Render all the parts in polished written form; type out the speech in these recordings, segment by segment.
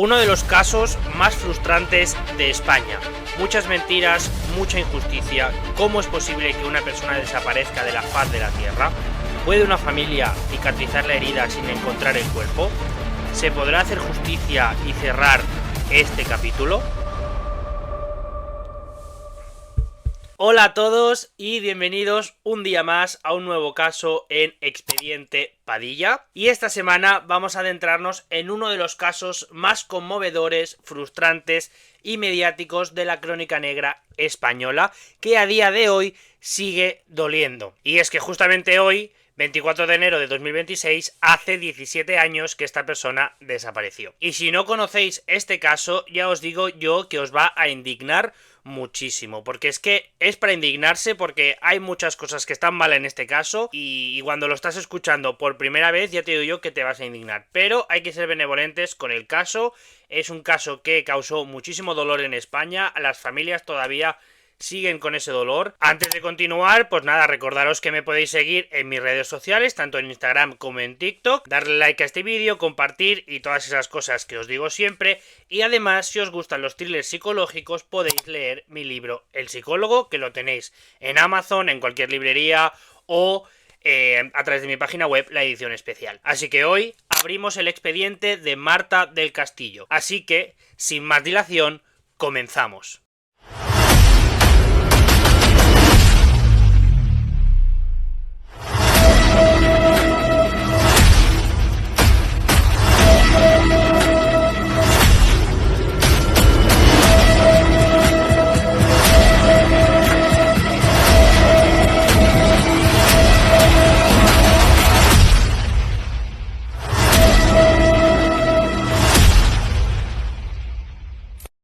Uno de los casos más frustrantes de España. Muchas mentiras, mucha injusticia. ¿Cómo es posible que una persona desaparezca de la faz de la tierra? ¿Puede una familia cicatrizar la herida sin encontrar el cuerpo? ¿Se podrá hacer justicia y cerrar este capítulo? Hola a todos y bienvenidos un día más a un nuevo caso en Expediente Padilla. Y esta semana vamos a adentrarnos en uno de los casos más conmovedores, frustrantes y mediáticos de la crónica negra española, que a día de hoy sigue doliendo. Y es que justamente hoy, 24 de enero de 2026, hace 17 años que esta persona desapareció. Y si no conocéis este caso, ya os digo yo que os va a indignar muchísimo, porque es que es para indignarse, porque hay muchas cosas que están mal en este caso y cuando lo estás escuchando por primera vez ya te digo yo que te vas a indignar, pero hay que ser benevolentes con el caso. Es un caso que causó muchísimo dolor en España, las familias todavía siguen con ese dolor. Antes de continuar, pues nada, recordaros que me podéis seguir en mis redes sociales, tanto en Instagram como en TikTok, darle like a este vídeo, compartir y todas esas cosas que os digo siempre. Y además, si os gustan los thrillers psicológicos, podéis leer mi libro El psicólogo, que lo tenéis en Amazon, en cualquier librería o a través de mi página web, la edición especial. Así que hoy abrimos el expediente de Marta del Castillo. Así que, sin más dilación, comenzamos.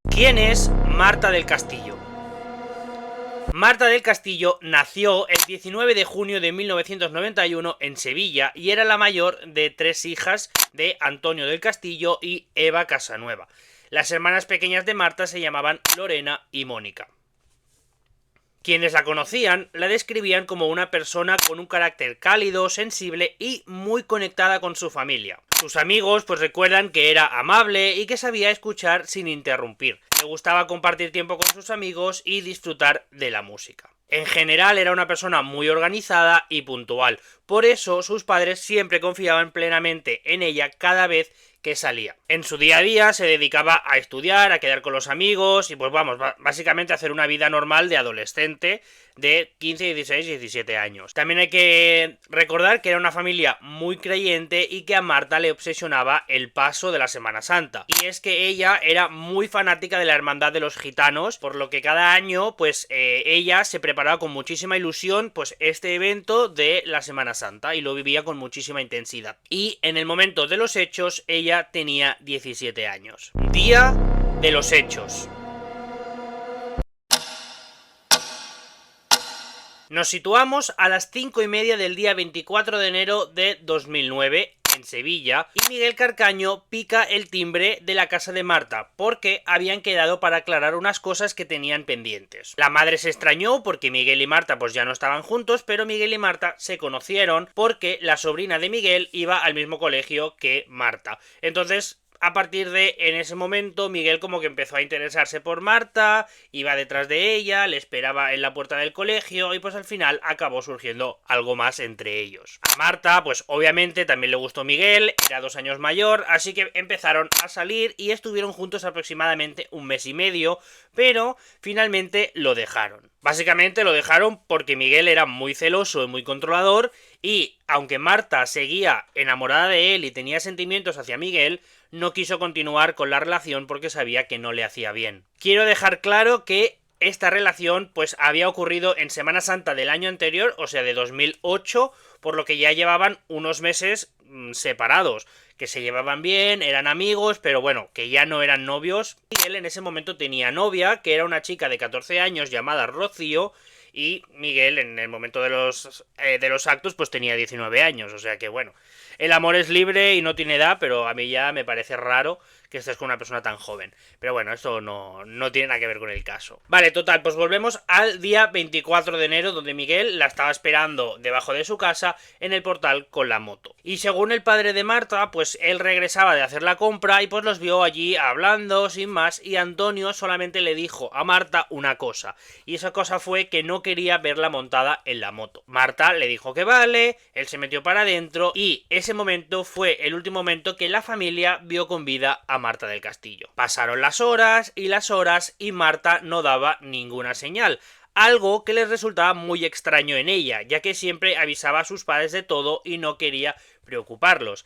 ¿Quién es Marta del Castillo? Marta del Castillo nació el 19 de junio de 1991 en Sevilla y era la mayor de 3 hijas de Antonio del Castillo y Eva Casanueva. Las hermanas pequeñas de Marta se llamaban Lorena y Mónica. Quienes la conocían la describían como una persona con un carácter cálido, sensible y muy conectada con su familia. Sus amigos pues recuerdan que era amable y que sabía escuchar sin interrumpir. Le gustaba compartir tiempo con sus amigos y disfrutar de la música. En general era una persona muy organizada y puntual. Por eso sus padres siempre confiaban plenamente en ella cada vez que salía. En su día a día se dedicaba a estudiar, a quedar con los amigos y pues vamos, básicamente a hacer una vida normal de adolescente de 15, 16, 17 años. También hay que recordar que era una familia muy creyente y que a Marta le obsesionaba el paso de la Semana Santa. Y es que ella era muy fanática de la Hermandad de los Gitanos, por lo que cada año pues ella se preparaba con muchísima ilusión pues este evento de la Semana Santa y lo vivía con muchísima intensidad. Y en el momento de los hechos ella tenía 17 años. Día de los hechos. Nos situamos a las 5:30 del día 24 de enero de 2009 en Sevilla y Miguel Carcaño pica el timbre de la casa de Marta porque habían quedado para aclarar unas cosas que tenían pendientes. La madre se extrañó porque Miguel y Marta pues ya no estaban juntos, pero Miguel y Marta se conocieron porque la sobrina de Miguel iba al mismo colegio que Marta. Entonces, a partir de en ese momento Miguel como que empezó a interesarse por Marta, iba detrás de ella, le esperaba en la puerta del colegio y pues al final acabó surgiendo algo más entre ellos. A Marta pues obviamente también le gustó Miguel, era 2 años mayor, así que empezaron a salir y estuvieron juntos aproximadamente 1 mes y medio, pero finalmente lo dejaron. Básicamente lo dejaron porque Miguel era muy celoso y muy controlador y aunque Marta seguía enamorada de él y tenía sentimientos hacia Miguel, no quiso continuar con la relación porque sabía que no le hacía bien. Quiero dejar claro que esta relación pues había ocurrido en Semana Santa del año anterior, o sea de 2008, por lo que ya llevaban unos meses separados, que se llevaban bien, eran amigos, pero bueno, que ya no eran novios. Miguel en ese momento tenía novia, que era una chica de 14 años llamada Rocío, y Miguel en el momento de los actos pues tenía 19 años, o sea que bueno, el amor es libre y no tiene edad, pero a mí ya me parece raro que estés con una persona tan joven. Pero bueno, esto no tiene nada que ver con el caso. Vale, total, pues volvemos al día 24 de enero, donde Miguel la estaba esperando debajo de su casa en el portal con la moto. Y según el padre de Marta, pues él regresaba de hacer la compra y pues los vio allí hablando sin más, y Antonio solamente le dijo a Marta una cosa, y esa cosa fue que no quería verla montada en la moto. Marta le dijo que vale, él se metió para adentro y ese momento fue el último momento que la familia vio con vida a Marta del Castillo. Pasaron las horas y Marta no daba ninguna señal. Algo que les resultaba muy extraño en ella, ya que siempre avisaba a sus padres de todo y no quería preocuparlos.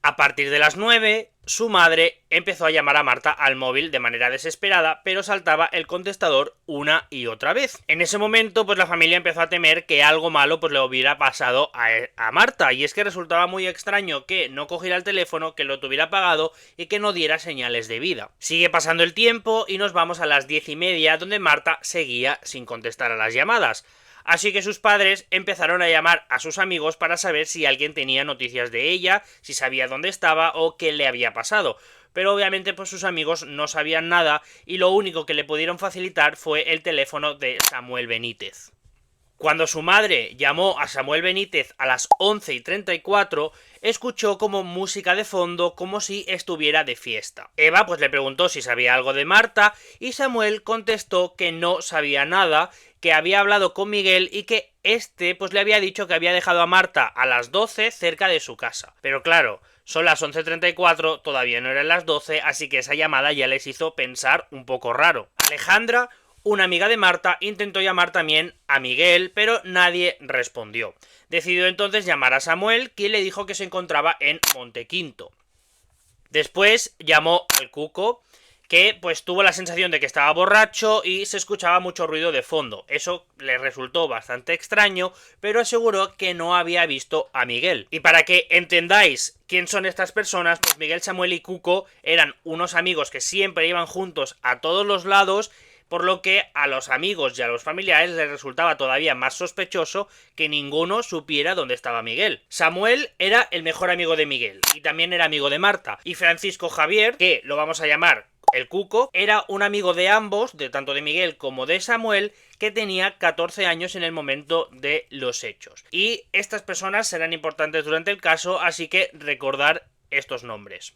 A partir de las 9, su madre empezó a llamar a Marta al móvil de manera desesperada, pero saltaba el contestador una y otra vez. En ese momento, pues la familia empezó a temer que algo malo pues le hubiera pasado a Marta, y es que resultaba muy extraño que no cogiera el teléfono, que lo tuviera apagado y que no diera señales de vida. Sigue pasando el tiempo y nos vamos a las 10:30, donde Marta seguía sin contestar a las llamadas. Así que sus padres empezaron a llamar a sus amigos para saber si alguien tenía noticias de ella, si sabía dónde estaba o qué le había pasado. Pero obviamente pues sus amigos no sabían nada y lo único que le pudieron facilitar fue el teléfono de Samuel Benítez. Cuando su madre llamó a Samuel Benítez a las 11:34, escuchó como música de fondo, como si estuviera de fiesta. Eva pues le preguntó si sabía algo de Marta y Samuel contestó que no sabía nada, que había hablado con Miguel y que este pues le había dicho que había dejado a Marta a las 12 cerca de su casa. Pero claro, son las 11:34, todavía no eran las 12, así que esa llamada ya les hizo pensar un poco raro. Alejandra, una amiga de Marta, intentó llamar también a Miguel, pero nadie respondió. Decidió entonces llamar a Samuel, quien le dijo que se encontraba en Montequinto. Después llamó al Cuco, que pues tuvo la sensación de que estaba borracho y se escuchaba mucho ruido de fondo. Eso le resultó bastante extraño, pero aseguró que no había visto a Miguel. Y para que entendáis quién son estas personas, pues Miguel, Samuel y Cuco eran unos amigos que siempre iban juntos a todos los lados, por lo que a los amigos y a los familiares les resultaba todavía más sospechoso que ninguno supiera dónde estaba Miguel. Samuel era el mejor amigo de Miguel y también era amigo de Marta, y Francisco Javier, que lo vamos a llamar el Cuco, era un amigo de ambos, de tanto de Miguel como de Samuel, que tenía 14 años en el momento de los hechos. Y estas personas serán importantes durante el caso, así que recordar estos nombres.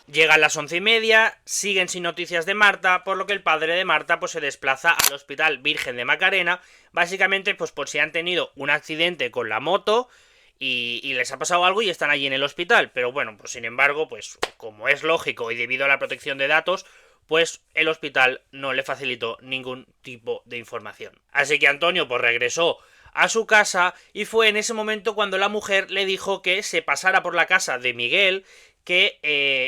Llegan las 11:30, siguen sin noticias de Marta, por lo que el padre de Marta pues se desplaza al Hospital Virgen de Macarena, básicamente pues por si han tenido un accidente con la moto y les ha pasado algo y están allí en el hospital. Pero bueno, pues sin embargo, pues como es lógico y debido a la protección de datos, pues el hospital no le facilitó ningún tipo de información. Así que Antonio pues regresó a su casa y fue en ese momento cuando la mujer le dijo que se pasara por la casa de Miguel, que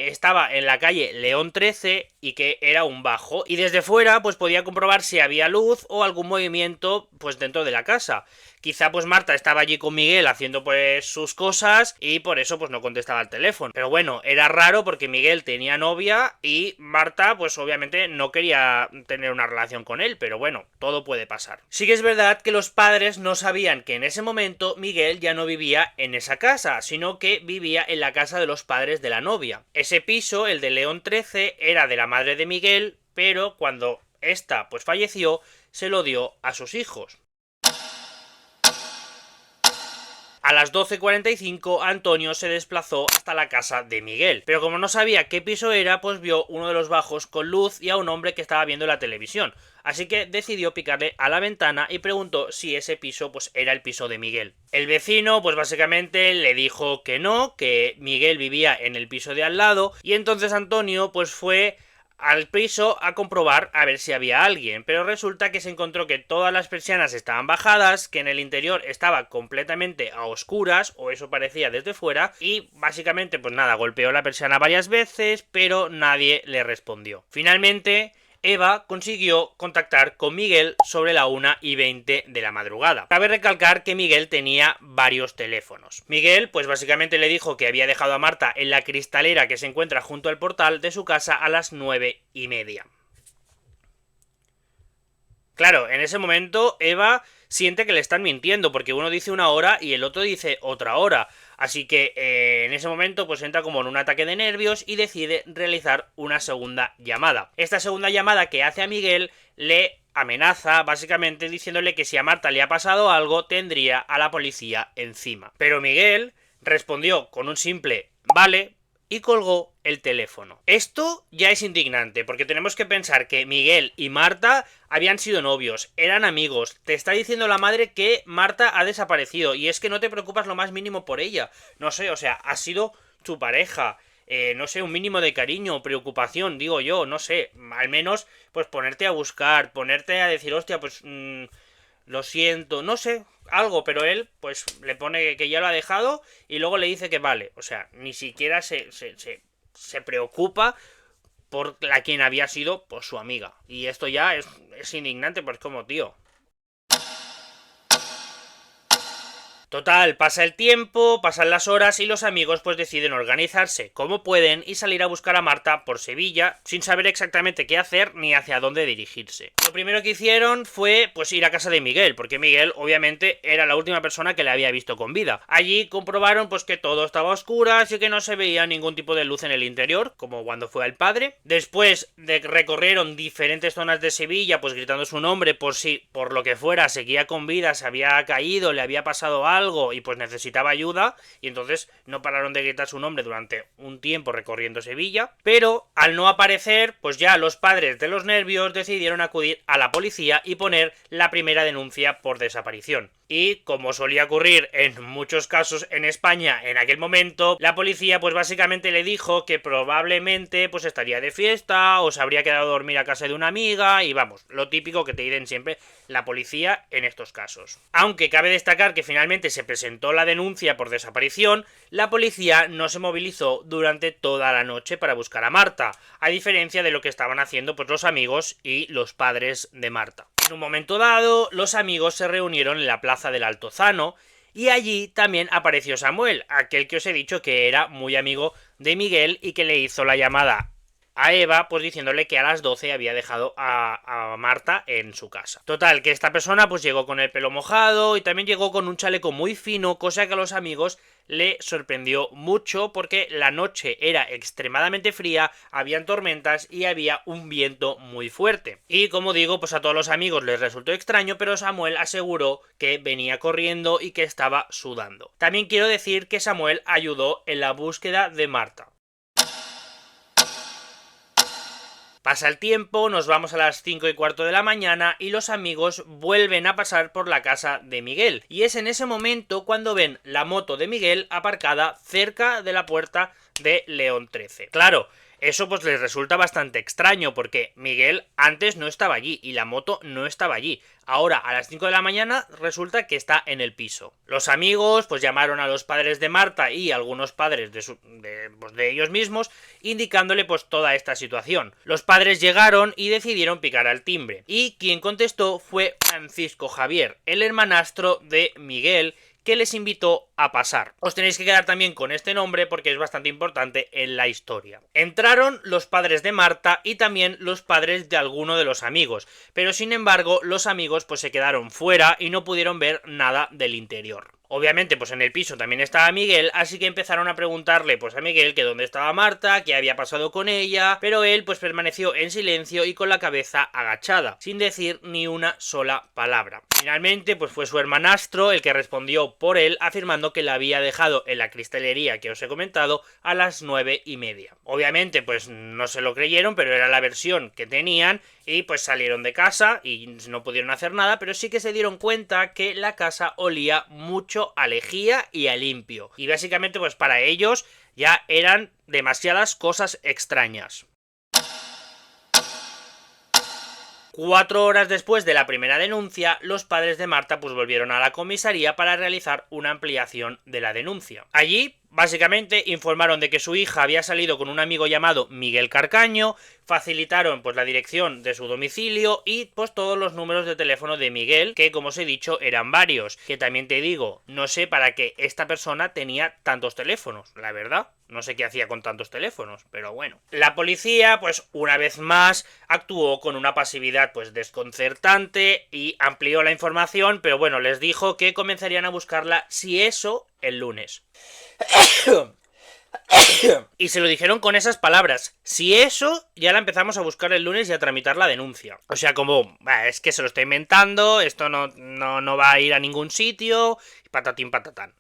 estaba en la calle León 13 y que era un bajo, y desde fuera pues podía comprobar si había luz o algún movimiento pues dentro de la casa. Quizá pues Marta estaba allí con Miguel haciendo pues sus cosas y por eso pues no contestaba el teléfono. Pero bueno, era raro porque Miguel tenía novia y Marta pues obviamente no quería tener una relación con él, pero bueno, todo puede pasar. Sí que es verdad que los padres no sabían que en ese momento Miguel ya no vivía en esa casa, sino que vivía en la casa de los padres de la novia. Ese piso, el de León 13, era de la madre de Miguel, pero cuando esta pues falleció, se lo dio a sus hijos. A las 12:45 Antonio se desplazó hasta la casa de Miguel, pero como no sabía qué piso era, pues vio uno de los bajos con luz y a un hombre que estaba viendo la televisión, así que decidió picarle a la ventana y preguntó si ese piso pues era el piso de Miguel. El vecino pues básicamente le dijo que no, que Miguel vivía en el piso de al lado, y entonces Antonio pues fue al piso a comprobar a ver si había alguien, pero resulta que se encontró que todas las persianas estaban bajadas, que en el interior estaba completamente a oscuras, o eso parecía desde fuera, y básicamente pues nada, golpeó la persiana varias veces, pero nadie le respondió. Finalmente Eva consiguió contactar con Miguel sobre la 1:20 de la madrugada. Cabe recalcar que Miguel tenía varios teléfonos. Miguel pues básicamente le dijo que había dejado a Marta en la cristalera que se encuentra junto al portal de su casa a las 9:30. Claro, en ese momento Eva siente que le están mintiendo, porque uno dice una hora y el otro dice otra hora. Así que en ese momento pues entra como en un ataque de nervios y decide realizar una segunda llamada. Esta segunda llamada que hace a Miguel le amenaza básicamente diciéndole que si a Marta le ha pasado algo tendría a la policía encima. Pero Miguel respondió con un simple vale y colgó el teléfono. Esto ya es indignante, porque tenemos que pensar que Miguel y Marta habían sido novios, eran amigos, te está diciendo la madre que Marta ha desaparecido, y es que no te preocupas lo más mínimo por ella. No sé, o sea, ha sido tu pareja. No sé, un mínimo de cariño, preocupación, digo yo, no sé, al menos pues ponerte a buscar, ponerte a decir, hostia, pues lo siento, no sé, algo, pero él pues le pone que ya lo ha dejado y luego le dice que vale, o sea, ni siquiera se preocupa por la quien había sido pues su amiga. Y esto ya es indignante, pues como tío. Total, pasa el tiempo, pasan las horas y los amigos pues deciden organizarse como pueden y salir a buscar a Marta por Sevilla sin saber exactamente qué hacer ni hacia dónde dirigirse. Lo primero que hicieron fue pues ir a casa de Miguel, porque Miguel obviamente era la última persona que le había visto con vida. Allí comprobaron pues que todo estaba a oscuras y que no se veía ningún tipo de luz en el interior, como cuando fue el padre. Después recorrieron diferentes zonas de Sevilla pues gritando su nombre por si por lo que fuera seguía con vida, se había caído, le había pasado algo y pues necesitaba ayuda, y entonces no pararon de gritar su nombre durante un tiempo recorriendo Sevilla. Pero al no aparecer, pues ya los padres de los nervios decidieron acudir a la policía y poner la primera denuncia por desaparición. Y como solía ocurrir en muchos casos en España en aquel momento, la policía pues básicamente le dijo que probablemente pues estaría de fiesta o se habría quedado a dormir a casa de una amiga, y vamos, lo típico que te dicen siempre la policía en estos casos. Aunque cabe destacar que finalmente se presentó la denuncia por desaparición, la policía no se movilizó durante toda la noche para buscar a Marta, a diferencia de lo que estaban haciendo pues los amigos y los padres de Marta. En un momento dado, los amigos se reunieron en la plaza del Altozano y allí también apareció Samuel, aquel que os he dicho que era muy amigo de Miguel y que le hizo la llamada a Eva, pues diciéndole que a las 12 había dejado a Marta en su casa. Total, que esta persona pues llegó con el pelo mojado y también llegó con un chaleco muy fino, cosa que a los amigos le sorprendió mucho porque la noche era extremadamente fría, habían tormentas y había un viento muy fuerte. Y como digo, pues a todos los amigos les resultó extraño, pero Samuel aseguró que venía corriendo y que estaba sudando. También quiero decir que Samuel ayudó en la búsqueda de Marta. Pasa el tiempo, nos vamos a las 5:15 de la mañana y los amigos vuelven a pasar por la casa de Miguel. Y es en ese momento cuando ven la moto de Miguel aparcada cerca de la puerta de León 13. Claro, eso pues les resulta bastante extraño porque Miguel antes no estaba allí y la moto no estaba allí. Ahora a las 5 de la mañana resulta que está en el piso. Los amigos pues llamaron a los padres de Marta y algunos padres de ellos mismos indicándole pues toda esta situación. Los padres llegaron y decidieron picar al timbre. Y quien contestó fue Francisco Javier, el hermanastro de Miguel, que les invitó a pasar. Os tenéis que quedar también con este nombre porque es bastante importante en la historia. Entraron los padres de Marta y también los padres de alguno de los amigos, pero sin embargo los amigos pues se quedaron fuera y no pudieron ver nada del interior. Obviamente, pues en el piso también estaba Miguel, así que empezaron a preguntarle pues a Miguel que dónde estaba Marta, qué había pasado con ella, pero él pues permaneció en silencio y con la cabeza agachada, sin decir ni una sola palabra. Finalmente, pues fue su hermanastro el que respondió por él, afirmando que la había dejado en la cristalería que os he comentado a las 9:30. Obviamente, pues no se lo creyeron, pero era la versión que tenían y pues salieron de casa y no pudieron hacer nada, pero sí que se dieron cuenta que la casa olía mucho a lejía y a limpio. Y básicamente, pues para ellos ya eran demasiadas cosas extrañas. 4 horas después de la primera denuncia, los padres de Marta pues volvieron a la comisaría para realizar una ampliación de la denuncia. Allí Básicamente informaron de que su hija había salido con un amigo llamado Miguel Carcaño, facilitaron pues la dirección de su domicilio y pues todos los números de teléfono de Miguel, que como os he dicho eran varios, que también te digo, no sé para qué esta persona tenía tantos teléfonos, la verdad. No sé qué hacía con tantos teléfonos, pero bueno. La policía, pues una vez más, actuó con una pasividad pues desconcertante y amplió la información, pero bueno, les dijo que comenzarían a buscarla, si eso, el lunes. Y se lo dijeron con esas palabras. Si eso, ya la empezamos a buscar el lunes y a tramitar la denuncia. O sea, como, es que se lo está inventando, esto no va a ir a ningún sitio, patatín patatán.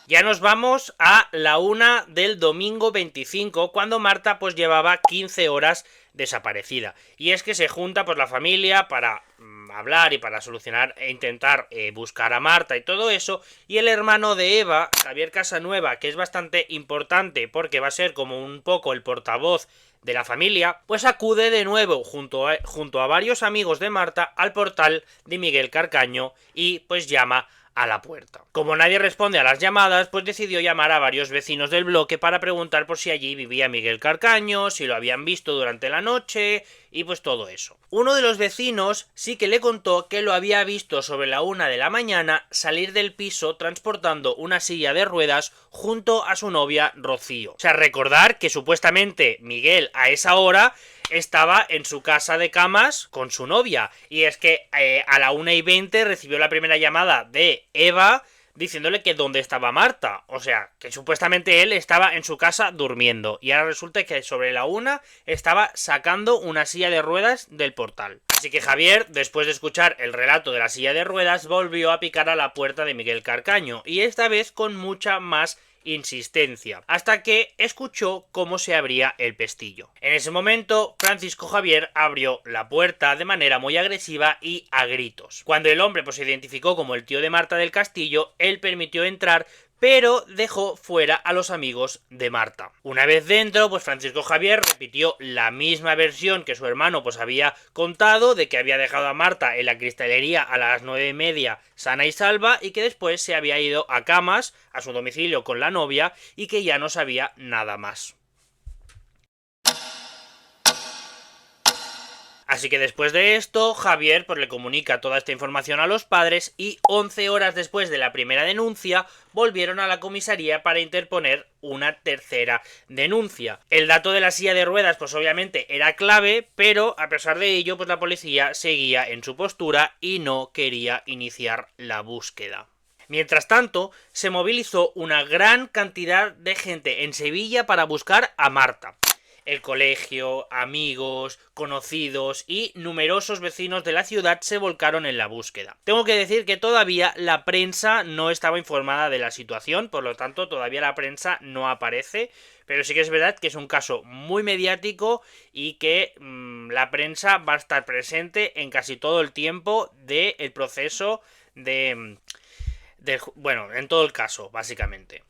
Ya nos vamos a la 1 del domingo 25, cuando Marta pues llevaba 15 horas desaparecida. Y es que se junta pues la familia para hablar y para solucionar e intentar buscar a Marta y todo eso, y el hermano de Eva, Javier Casanueva, que es bastante importante porque va a ser como un poco el portavoz de la familia, pues acude de nuevo junto a varios amigos de Marta al portal de Miguel Carcaño y pues llama a la puerta. Como nadie responde a las llamadas, pues decidió llamar a varios vecinos del bloque para preguntar por si allí vivía Miguel Carcaño, si lo habían visto durante la noche y pues todo eso. Uno de los vecinos sí que le contó que lo había visto sobre la 1 de la mañana salir del piso transportando una silla de ruedas junto a su novia Rocío. O sea, recordar que supuestamente Miguel a esa hora estaba en su casa de camas con su novia, y es que a la 1:20 recibió la primera llamada de Eva diciéndole que dónde estaba Marta, o sea, que supuestamente él estaba en su casa durmiendo, y ahora resulta que sobre la 1 estaba sacando una silla de ruedas del portal. Así que Javier, después de escuchar el relato de la silla de ruedas, volvió a picar a la puerta de Miguel Carcaño, y esta vez con mucha más insistencia, hasta que escuchó cómo se abría el pestillo. En ese momento, Francisco Javier abrió la puerta de manera muy agresiva y a gritos. Cuando el hombre pues se identificó como el tío de Marta del Castillo, él permitió entrar, pero dejó fuera a los amigos de Marta. Una vez dentro, pues Francisco Javier repitió la misma versión que su hermano pues había contado, de que había dejado a Marta en la cristalería a las 9:30 sana y salva, y que después se había ido a camas a su domicilio con la novia y que ya no sabía nada más. Así que después de esto, Javier pues le comunica toda esta información a los padres, y 11 horas después de la primera denuncia volvieron a la comisaría para interponer una tercera denuncia. El dato de la silla de ruedas pues obviamente era clave, pero a pesar de ello pues la policía seguía en su postura y no quería iniciar la búsqueda. Mientras tanto, se movilizó una gran cantidad de gente en Sevilla para buscar a Marta. El colegio, amigos, conocidos y numerosos vecinos de la ciudad se volcaron en la búsqueda. Tengo que decir que todavía la prensa no estaba informada de la situación, por lo tanto todavía la prensa no aparece, pero sí que es verdad que es un caso muy mediático y que la prensa va a estar presente en casi todo el tiempo del proceso bueno, en todo el caso, básicamente.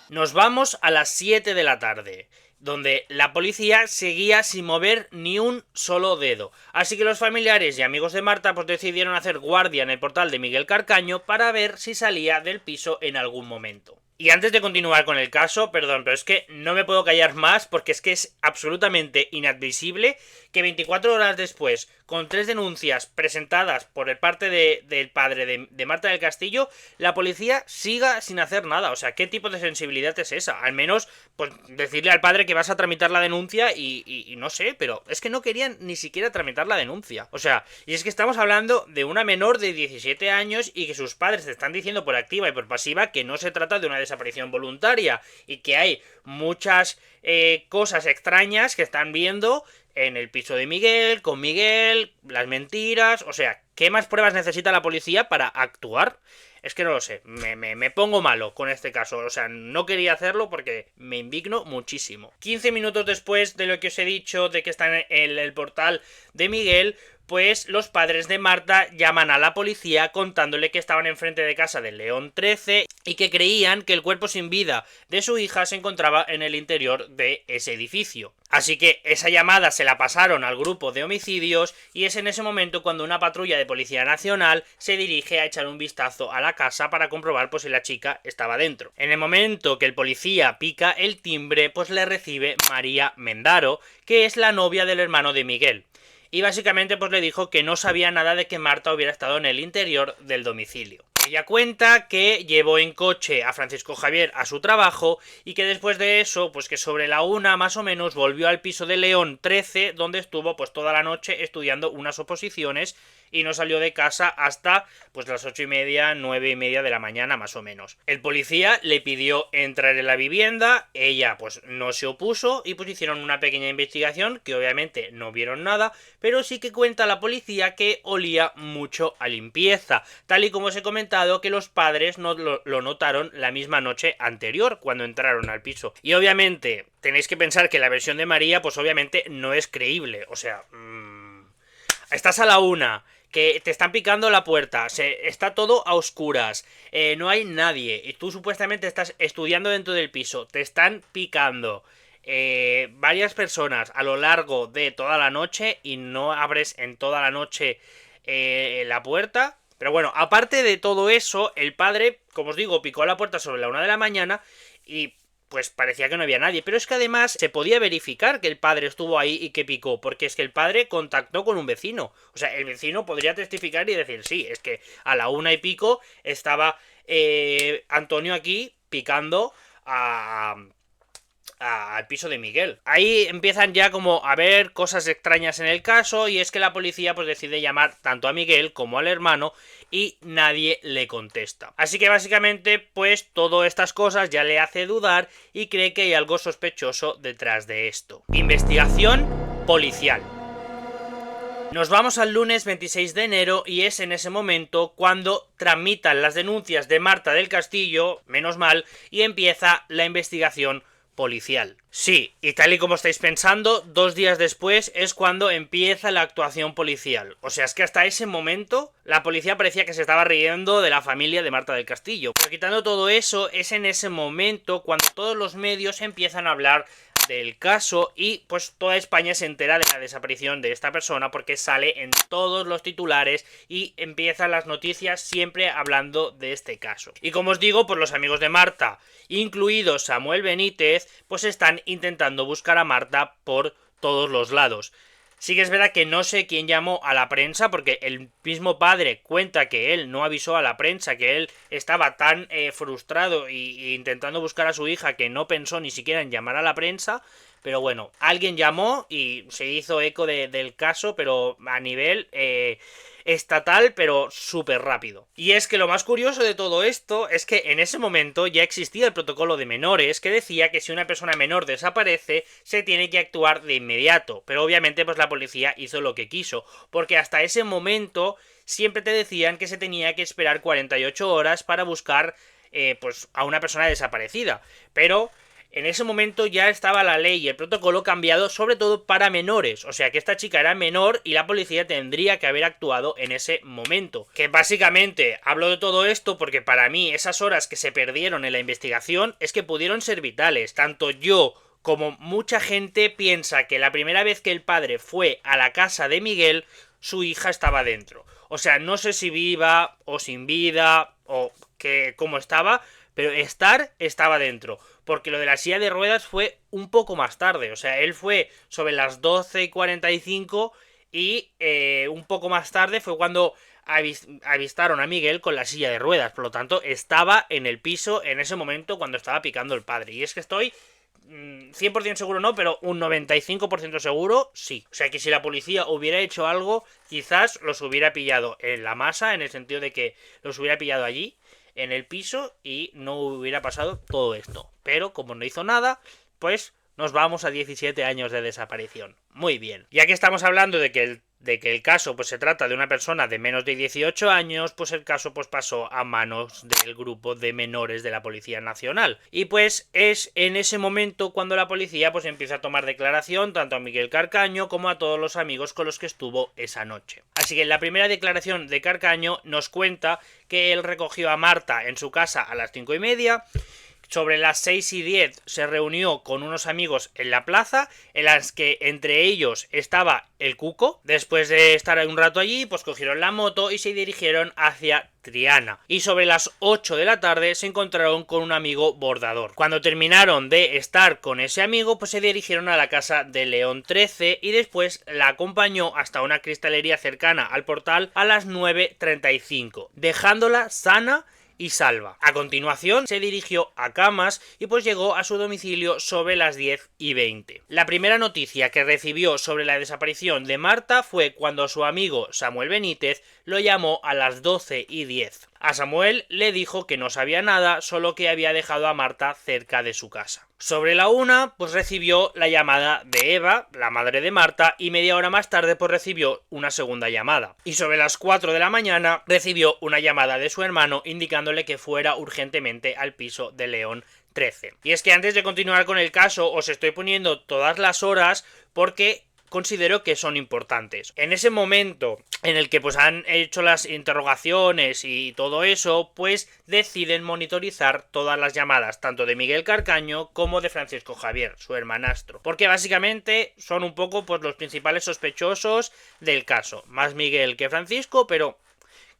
Nos vamos a las 7 de la tarde, donde la policía seguía sin mover ni un solo dedo. Así que los familiares y amigos de Marta pues decidieron hacer guardia en el portal de Miguel Carcaño para ver si salía del piso en algún momento. Y antes de continuar con el caso, perdón, pero es que no me puedo callar más, porque es que es absolutamente inadmisible que 24 horas después, con 3 denuncias presentadas por el parte del padre de Marta del Castillo, la policía siga sin hacer nada. O sea, ¿qué tipo de sensibilidad es esa? Al menos, pues, decirle al padre que vas a tramitar la denuncia y no sé, pero es que no querían ni siquiera tramitar la denuncia. O sea, y es que estamos hablando de una menor de 17 años y que sus padres te están diciendo por activa y por pasiva que no se trata de una desaparición voluntaria y que hay muchas cosas extrañas que están viendo en el piso de Miguel, con Miguel, las mentiras. O sea, ¿qué más pruebas necesita la policía para actuar? Es que no lo sé, me pongo malo con este caso. O sea, no quería hacerlo porque me indigno muchísimo. 15 minutos después de lo que os he dicho, de que está en el portal de Miguel, pues los padres de Marta llaman a la policía contándole que estaban enfrente de casa del León 13 y que creían que el cuerpo sin vida de su hija se encontraba en el interior de ese edificio. Así que esa llamada se la pasaron al grupo de homicidios y es en ese momento cuando una patrulla de Policía Nacional se dirige a echar un vistazo a la casa para comprobar pues si la chica estaba dentro. En el momento que el policía pica el timbre, pues le recibe María Mendaro, que es la novia del hermano de Miguel. Y básicamente pues le dijo que no sabía nada de que Marta hubiera estado en el interior del domicilio. Ella cuenta que llevó en coche a Francisco Javier a su trabajo y que después de eso, pues que sobre la 1 más o menos volvió al piso de León 13, donde estuvo pues toda la noche estudiando unas oposiciones y no salió de casa hasta pues las 8:30, 9:30 de la mañana más o menos. El policía le pidió entrar en la vivienda, ella pues no se opuso y pues hicieron una pequeña investigación que obviamente no vieron nada, pero sí que cuenta la policía que olía mucho a limpieza, tal y como os he comentado que los padres no lo notaron la misma noche anterior cuando entraron al piso. Y obviamente tenéis que pensar que la versión de María pues obviamente no es creíble, o sea, estás a la 1, que te están picando la puerta, está todo a oscuras, no hay nadie, y tú supuestamente estás estudiando dentro del piso, te están picando varias personas a lo largo de toda la noche y no abres en toda la noche la puerta. Pero bueno, aparte de todo eso, el padre, como os digo, picó a la puerta sobre la 1 de la mañana y pues parecía que no había nadie. Pero es que además se podía verificar que el padre estuvo ahí y que picó, porque es que el padre contactó con un vecino. O sea, el vecino podría testificar y decir, sí, es que a la 1:00 estaba Antonio aquí picando al piso de Miguel. Ahí empiezan ya como a ver cosas extrañas en el caso y es que la policía pues decide llamar tanto a Miguel como al hermano y nadie le contesta. Así que básicamente pues todas estas cosas ya le hace dudar y cree que hay algo sospechoso detrás de esto. Investigación policial. Nos vamos al lunes 26 de enero y es en ese momento cuando tramitan las denuncias de Marta del Castillo, menos mal, y empieza la investigación policial. Sí, y tal y como estáis pensando, 2 días después es cuando empieza la actuación policial. O sea, es que hasta ese momento la policía parecía que se estaba riendo de la familia de Marta del Castillo. Pero quitando todo eso, es en ese momento cuando todos los medios empiezan a hablar del caso y pues toda España se entera de la desaparición de esta persona porque sale en todos los titulares y empiezan las noticias siempre hablando de este caso. Y como os digo, pues los amigos de Marta, incluido Samuel Benítez, pues están intentando buscar a Marta por todos los lados. Sí que es verdad que no sé quién llamó a la prensa, porque el mismo padre cuenta que él no avisó a la prensa, que él estaba tan frustrado y intentando buscar a su hija que no pensó ni siquiera en llamar a la prensa. Pero bueno, alguien llamó y se hizo eco del caso, pero a nivel estatal, pero súper rápido. Y es que lo más curioso de todo esto es que en ese momento ya existía el protocolo de menores que decía que si una persona menor desaparece se tiene que actuar de inmediato, pero obviamente pues la policía hizo lo que quiso, porque hasta ese momento siempre te decían que se tenía que esperar 48 horas para buscar pues a una persona desaparecida, pero en ese momento ya estaba la ley y el protocolo cambiado, sobre todo para menores. O sea que esta chica era menor y la policía tendría que haber actuado en ese momento. Que básicamente hablo de todo esto porque para mí esas horas que se perdieron en la investigación es que pudieron ser vitales. Tanto yo como mucha gente piensa que la primera vez que el padre fue a la casa de Miguel, su hija estaba dentro. O sea, no sé si viva o sin vida o cómo estaba, pero estaba dentro. Porque lo de la silla de ruedas fue un poco más tarde. O sea, él fue sobre las 12:45 y un poco más tarde fue cuando avistaron a Miguel con la silla de ruedas. Por lo tanto, estaba en el piso en ese momento cuando estaba picando el padre. Y es que estoy 100% seguro no, pero un 95% seguro sí. O sea que si la policía hubiera hecho algo, quizás los hubiera pillado en la masa, en el sentido de que los hubiera pillado allí en el piso y no hubiera pasado todo esto. Pero como no hizo nada, pues nos vamos a 17 años de desaparición. Muy bien. Ya que estamos hablando de que de que el caso pues se trata de una persona de menos de 18 años, pues el caso pues pasó a manos del grupo de menores de la Policía Nacional. Y pues es en ese momento cuando la policía pues empieza a tomar declaración tanto a Miguel Carcaño como a todos los amigos con los que estuvo esa noche. Así que en la primera declaración de Carcaño nos cuenta que él recogió a Marta en su casa a las 5:30. Sobre las 6:10 se reunió con unos amigos en la plaza, en las que entre ellos estaba el Cuco. Después de estar un rato allí, pues cogieron la moto y se dirigieron hacia Triana. Y sobre las 8 de la tarde se encontraron con un amigo bordador. Cuando terminaron de estar con ese amigo, pues se dirigieron a la casa de León 13 y después la acompañó hasta una cristalería cercana al portal a las 9:35, dejándola sana y salva. A continuación se dirigió a Camas y pues llegó a su domicilio sobre las 10:20. La primera noticia que recibió sobre la desaparición de Marta fue cuando su amigo Samuel Benítez lo llamó a las 12:10. A Samuel le dijo que no sabía nada, solo que había dejado a Marta cerca de su casa. Sobre la 1, pues recibió la llamada de Eva, la madre de Marta, y media hora más tarde pues recibió una segunda llamada. Y sobre las 4 de la mañana recibió una llamada de su hermano indicándole que fuera urgentemente al piso de León 13. Y es que antes de continuar con el caso os estoy poniendo todas las horas porque considero que son importantes. En ese momento en el que pues han hecho las interrogaciones y todo eso, pues deciden monitorizar todas las llamadas, tanto de Miguel Carcaño como de Francisco Javier, su hermanastro, porque básicamente son un poco pues los principales sospechosos del caso, más Miguel que Francisco, pero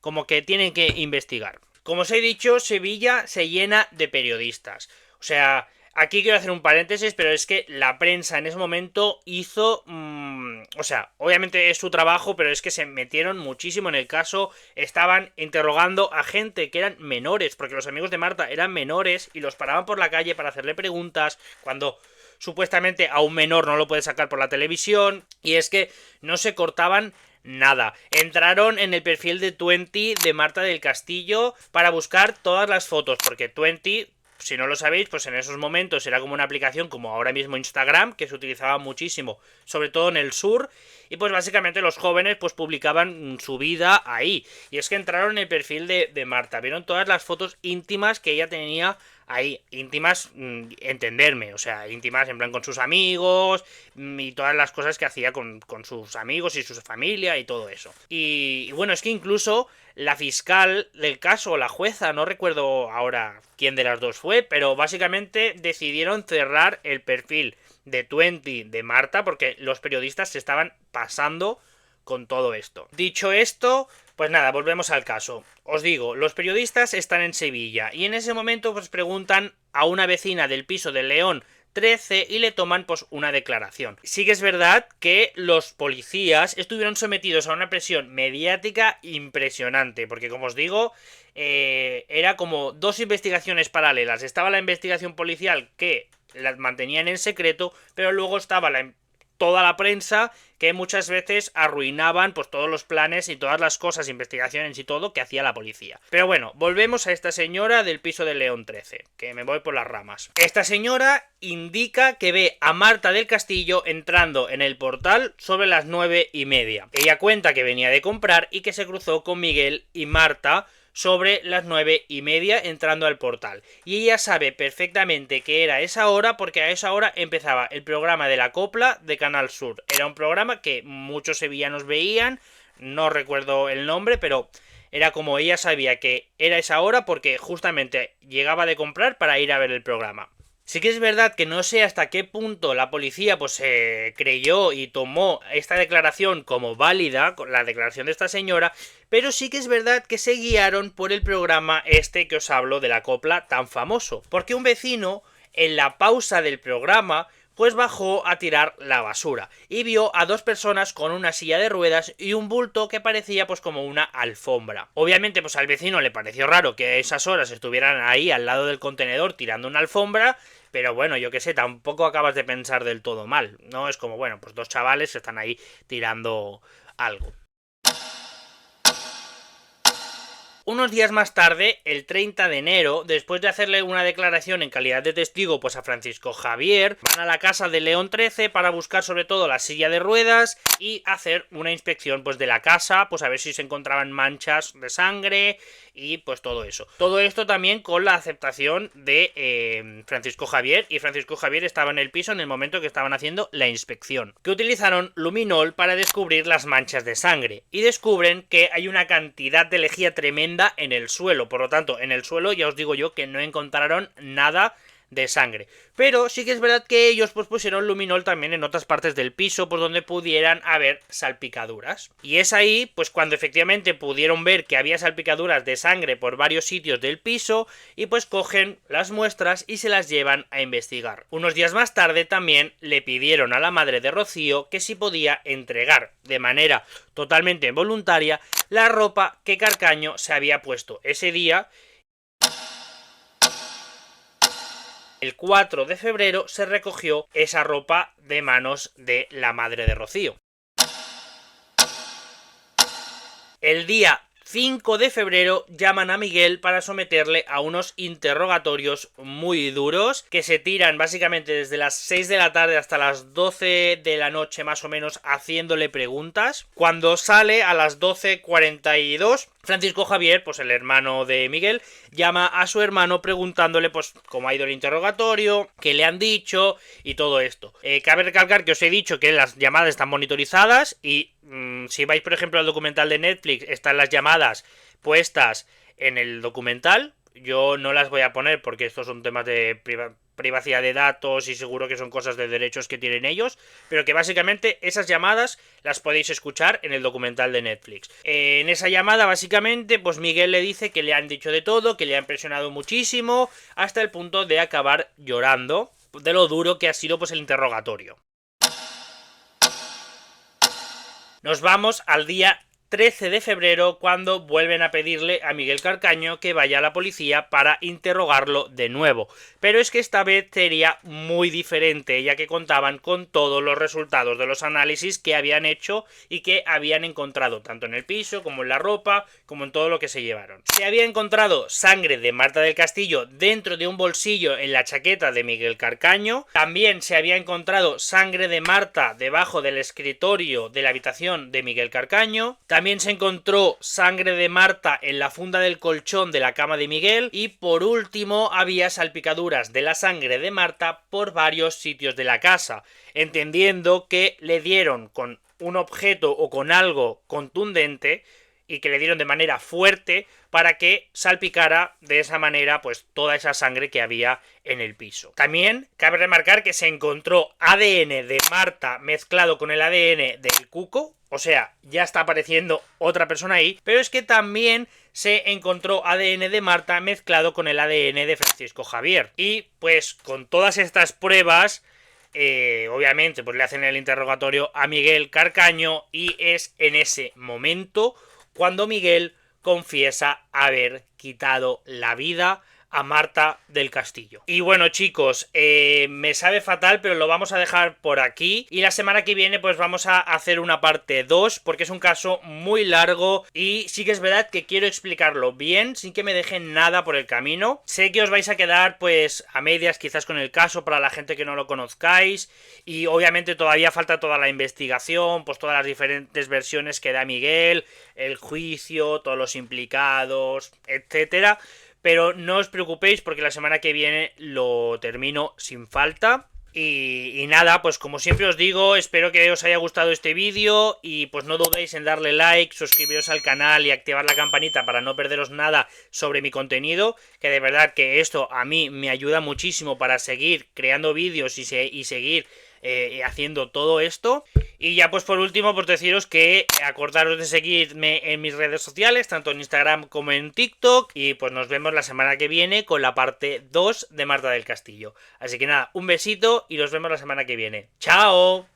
como que tienen que investigar. Como os he dicho, Sevilla se llena de periodistas, o sea, aquí quiero hacer un paréntesis, pero es que la prensa en ese momento hizo... o sea, obviamente es su trabajo, pero es que se metieron muchísimo en el caso. Estaban interrogando a gente que eran menores, porque los amigos de Marta eran menores y los paraban por la calle para hacerle preguntas cuando supuestamente a un menor no lo puede sacar por la televisión. Y es que no se cortaban nada. Entraron en el perfil de Twenty de Marta del Castillo para buscar todas las fotos, porque Twenty... Si no lo sabéis, pues en esos momentos era como una aplicación como ahora mismo Instagram, que se utilizaba muchísimo, sobre todo en el sur, y pues básicamente los jóvenes pues publicaban su vida ahí. Y es que entraron en el perfil de Marta, vieron todas las fotos íntimas que ella tenía ahí, íntimas, entenderme, o sea, íntimas en plan con sus amigos y todas las cosas que hacía con sus amigos y su familia y todo eso. Y bueno, es que incluso la fiscal del caso, la jueza, no recuerdo ahora quién de las dos fue, pero básicamente decidieron cerrar el perfil de Twenty de Marta porque los periodistas se estaban pasando con todo esto. Dicho esto, pues nada, volvemos al caso. Os digo, los periodistas están en Sevilla y en ese momento pues preguntan a una vecina del piso de León 13 y le toman pues una declaración. Sí que es verdad que los policías estuvieron sometidos a una presión mediática impresionante, porque como os digo, era como dos investigaciones paralelas. Estaba la investigación policial que las mantenían en secreto, pero luego estaba toda la prensa que muchas veces arruinaban pues todos los planes y todas las cosas, investigaciones y todo que hacía la policía. Pero bueno, volvemos a esta señora del piso de León 13, que me voy por las ramas. Esta señora indica que ve a Marta del Castillo entrando en el portal sobre las 9:30. Ella cuenta que venía de comprar y que se cruzó con Miguel y Marta sobre las 9:30 entrando al portal. Y ella sabe perfectamente que era esa hora porque a esa hora empezaba el programa de la Copla de Canal Sur. Era un programa que muchos sevillanos veían, no recuerdo el nombre, pero era como ella sabía que era esa hora porque justamente llegaba de comprar para ir a ver el programa. Sí que es verdad que no sé hasta qué punto la policía pues creyó y tomó esta declaración como válida, la declaración de esta señora, pero sí que es verdad que se guiaron por el programa este que os hablo de la Copla tan famoso, porque un vecino en la pausa del programa pues bajó a tirar la basura y vio a dos personas con una silla de ruedas y un bulto que parecía pues como una alfombra. Obviamente pues al vecino le pareció raro que a esas horas estuvieran ahí al lado del contenedor tirando una alfombra, pero bueno, yo qué sé, tampoco acabas de pensar del todo mal, ¿no? Es como, bueno, pues dos chavales están ahí tirando algo. Unos días más tarde, el 30 de enero, después de hacerle una declaración en calidad de testigo pues a Francisco Javier, van a la casa de León XIII para buscar sobre todo la silla de ruedas y hacer una inspección pues de la casa, pues a ver si se encontraban manchas de sangre y pues todo eso. Todo esto también con la aceptación de Francisco Javier, y Francisco Javier estaba en el piso en el momento que estaban haciendo la inspección. Que utilizaron luminol para descubrir las manchas de sangre y descubren que hay una cantidad de lejía tremenda en el suelo. Por lo tanto, en el suelo ya os digo yo que no encontraron nada de sangre. Pero sí que es verdad que ellos pues pusieron luminol también en otras partes del piso por donde pudieran haber salpicaduras. Y es ahí pues cuando efectivamente pudieron ver que había salpicaduras de sangre por varios sitios del piso y pues cogen las muestras y se las llevan a investigar. Unos días más tarde también le pidieron a la madre de Rocío que si podía entregar de manera totalmente voluntaria la ropa que Carcaño se había puesto ese día. El 4 de febrero se recogió esa ropa de manos de la madre de Rocío. El día 5 de febrero llaman a Miguel para someterle a unos interrogatorios muy duros que se tiran básicamente desde las 6 de la tarde hasta las 12 de la noche más o menos haciéndole preguntas. Cuando sale a las 12:42, Francisco Javier, pues el hermano de Miguel, llama a su hermano preguntándole pues cómo ha ido el interrogatorio, qué le han dicho y todo esto. Cabe recalcar que os he dicho que las llamadas están monitorizadas y si vais por ejemplo al documental de Netflix están las llamadas puestas en el documental. Yo no las voy a poner porque estos son temas de privacidad de datos y seguro que son cosas de derechos que tienen ellos, pero que básicamente esas llamadas las podéis escuchar en el documental de Netflix. En esa llamada básicamente pues Miguel le dice que le han dicho de todo, que le han presionado muchísimo, hasta el punto de acabar llorando de lo duro que ha sido pues el interrogatorio. Nos vamos al día 13 de febrero cuando vuelven a pedirle a Miguel Carcaño que vaya a la policía para interrogarlo de nuevo. Pero es que esta vez sería muy diferente, ya que contaban con todos los resultados de los análisis que habían hecho y que habían encontrado, tanto en el piso como en la ropa, como en todo lo que se llevaron. Se había encontrado sangre de Marta del Castillo dentro de un bolsillo en la chaqueta de Miguel Carcaño. También se había encontrado sangre de Marta debajo del escritorio de la habitación de Miguel Carcaño. También se encontró sangre de Marta en la funda del colchón de la cama de Miguel y por último había salpicaduras de la sangre de Marta por varios sitios de la casa, entendiendo que le dieron con un objeto o con algo contundente y que le dieron de manera fuerte para que salpicara de esa manera pues toda esa sangre que había en el piso. También cabe remarcar que se encontró ADN de Marta mezclado con el ADN del Cuco, o sea, ya está apareciendo otra persona ahí, pero es que también se encontró ADN de Marta mezclado con el ADN de Francisco Javier. Y pues con todas estas pruebas, obviamente pues le hacen el interrogatorio a Miguel Carcaño y es en ese momento cuando Miguel confiesa haber quitado la vida a Marta del Castillo. Y bueno chicos, me sabe fatal, pero lo vamos a dejar por aquí y la semana que viene pues vamos a hacer una parte 2 porque es un caso muy largo y sí que es verdad que quiero explicarlo bien sin que me dejen nada por el camino. Sé que os vais a quedar pues a medias quizás con el caso para la gente que no lo conozcáis y obviamente todavía falta toda la investigación, pues todas las diferentes versiones que da Miguel, el juicio, todos los implicados, etcétera. Pero no os preocupéis porque la semana que viene lo termino sin falta. Y nada, pues como siempre os digo, espero que os haya gustado este vídeo y pues no dudéis en darle like, suscribiros al canal y activar la campanita para no perderos nada sobre mi contenido, que de verdad que esto a mí me ayuda muchísimo para seguir creando vídeos y seguir haciendo todo esto. Y ya pues por último pues deciros que acordaros de seguirme en mis redes sociales, tanto en Instagram como en TikTok, y pues nos vemos la semana que viene con la parte 2 de Marta del Castillo. Así que nada, un besito y nos vemos la semana que viene. ¡Chao!